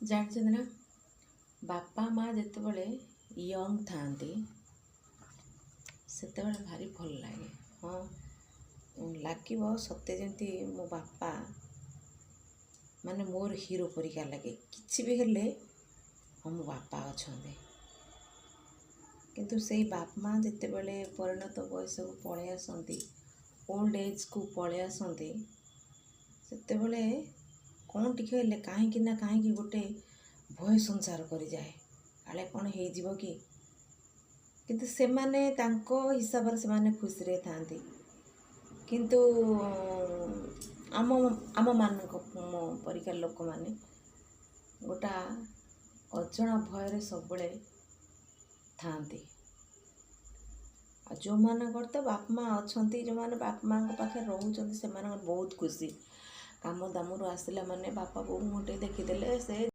ଜାଣିଛନ୍ତି ନା, ବାପା ମା ଯେତେବେଳେ ୟଙ୍ଗ ଥାଆନ୍ତି ସେତେବେଳେ ଭାରି ଭଲ ଲାଗେ। ହଁ, ଲାଗିବ ସତେ ଯେମିତି ମୋ ବାପା ମାନେ ମୋର ହିରୋ ପରିକା ଲାଗେ। କିଛି ବି ହେଲେ ହଁ ମୋ ବାପା ଅଛନ୍ତି। କିନ୍ତୁ ସେଇ ବାପା ମା ଯେତେବେଳେ ପରିଣତ ବୟସକୁ ପଳେଇ ଆସନ୍ତି, ଓଲ୍ଡ ଏଜ୍କୁ ପଳେଇ ଆସନ୍ତି, ସେତେବେଳେ କ'ଣ ଟିକେ ହେଲେ କାହିଁକି ଗୋଟେ ଭୟ ସଂସାର କରିଯାଏ, କାଳେ କ'ଣ ହେଇଯିବ କି। କିନ୍ତୁ ସେମାନେ ତାଙ୍କ ହିସାବରେ ସେମାନେ ଖୁସିରେ ଥାଆନ୍ତି। କିନ୍ତୁ ଆମମାନଙ୍କ ପରିକା ଲୋକମାନେ ଗୋଟା ଅଜଣା ଭୟରେ ସବୁବେଳେ ଥାଆନ୍ତି। ଆଉ ଯେଉଁମାନଙ୍କର ତ ବାପା ମା ଅଛନ୍ତି, ଯେଉଁମାନେ ବାପା ମାଙ୍କ ପାଖରେ ରହୁଛନ୍ତି, ସେମାନଙ୍କର ବହୁତ ଖୁସି। କାମ ଦାମରୁ ଆସିଲା ମାନେ ବାପା ବୋଉ ମୁହଁ ଟିକେ ଦେଖିଦେଲେ ସେ